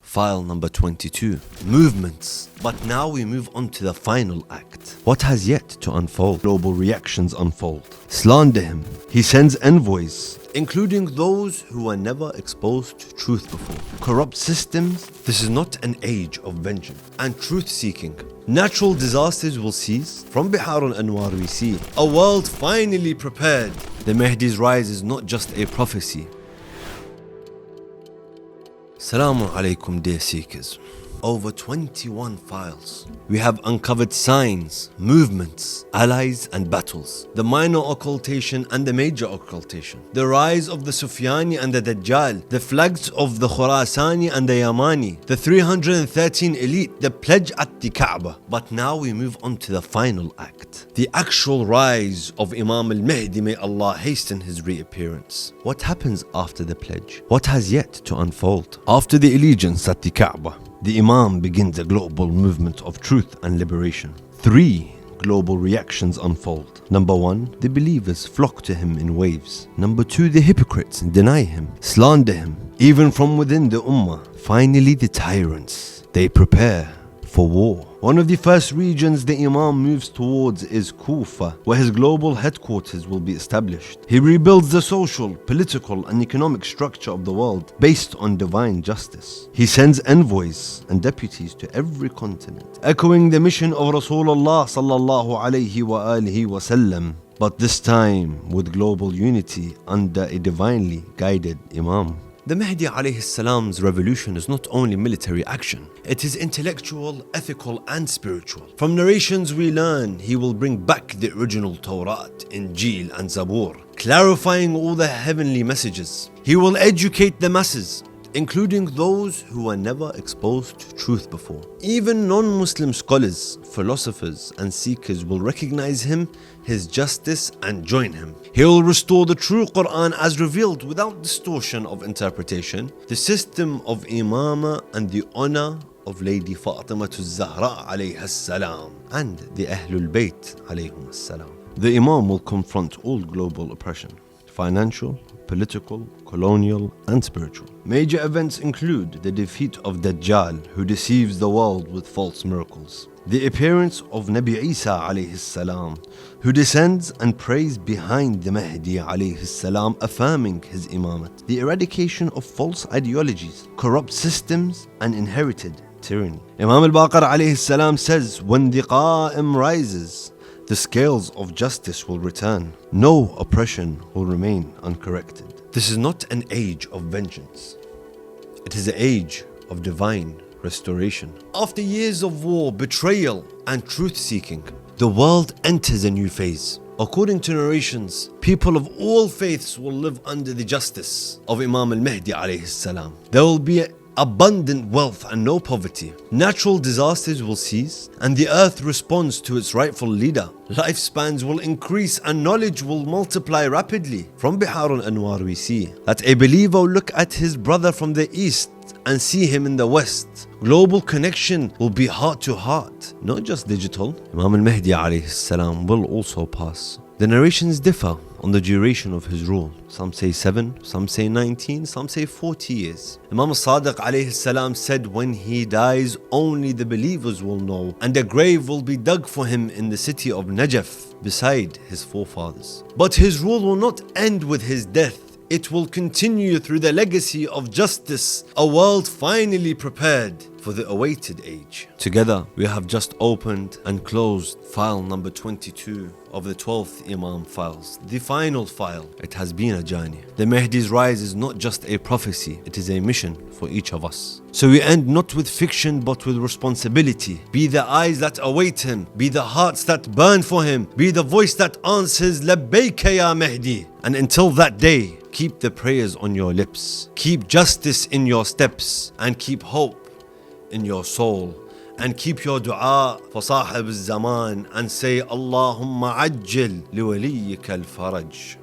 File number 22. Movements. But now we move on to the final act. What has yet to unfold? Global reactions unfold. Slander him. He sends envoys, including those who were never exposed to truth before. Corrupt systems. This is not an age of vengeance and truth-seeking. Natural disasters will cease. From Bihar al-Anwar we see a world finally prepared. The Mahdi's rise is not just a prophecy. Assalamu alaikum, dear seekers. Over 21 files. We have uncovered signs, movements, allies and battles, the minor occultation and the major occultation, the rise of the Sufyani and the Dajjal, the flags of the Khurasani and the Yamani, the 313 elite, the pledge at the Kaaba. But now we move on to the final act, the actual rise of Imam Mahdi, may Allah hasten his reappearance. What happens after the pledge? What has yet to unfold? After the allegiance at the Kaaba, the Imam begins a global movement of truth and liberation. 3 global reactions unfold. Number 1, the believers flock to him in waves. Number 2, the hypocrites deny him, slander him, even from within the Ummah. Finally, the tyrants, they prepare for war. One of the first regions the Imam moves towards is Kufa, where his global headquarters will be established. He rebuilds the social, political and economic structure of the world based on divine justice. He sends envoys and deputies to every continent, echoing the mission of Rasulullah sallallahu alayhi wa alihi wasallam, but this time with global unity under a divinely guided Imam. The Mahdi alayhi salam's revolution is not only military action, it is intellectual, ethical and spiritual. From narrations we learn he will bring back the original Torah, Injil and Zabur, clarifying all the heavenly messages. He will educate the masses, including those who were never exposed to truth before. Even non-Muslim scholars, philosophers and seekers will recognize him, his justice and join him. He will restore the true Quran as revealed without distortion of interpretation, the system of Imama and the honor of Lady Fatima al-Zahra alayha salam and the Ahlul Bayt alayhum salam. The Imam will confront all global oppression, financial, political, colonial and spiritual. Major events include the defeat of Dajjal, who deceives the world with false miracles, the appearance of Nabi Isa alayhi salam, who descends and prays behind the Mahdi alayhi salam, affirming his imamat, the eradication of false ideologies, corrupt systems and inherited tyranny. Imam al-Baqir alayhi salam says, when the Qa'im rises, the scales of justice will return. No oppression will remain uncorrected. This is not an age of vengeance. It is an age of divine restoration. After years of war, betrayal and truth-seeking, the world enters a new phase. According to narrations, people of all faiths will live under the justice of Imam al-Mahdi alayhi salam. There will be abundant wealth and no poverty. Natural disasters will cease and the earth responds to its rightful leader. Lifespans will increase and knowledge will multiply rapidly. From Bihar al-Anwar we see that a believer will look at his brother from the east and see him in the west. Global connection will be heart to heart, not just digital. Imam al-Mahdi alayhi salam will also pass. The narrations differ on the duration of his rule. Some say 7, some say 19, some say 40 years. Imam al-Sadiq alayhi salam said, when he dies only the believers will know, and a grave will be dug for him in the city of Najaf beside his forefathers. But his rule will not end with his death. It will continue through the legacy of justice, a world finally prepared for the awaited age. Together, we have just opened and closed file number 22 of the 12th Imam files, the final file. It has been a journey. The Mahdi's rise is not just a prophecy, it is a mission for each of us. So we end not with fiction but with responsibility. Be the eyes that await him, be the hearts that burn for him, be the voice that answers Labbayka ya Mahdi. And until that day, keep the prayers on your lips, keep justice in your steps, and keep hope in your soul, and keep your dua for Sahib al-Zaman and say Allahumma ajjil li waliyyika al-faraj.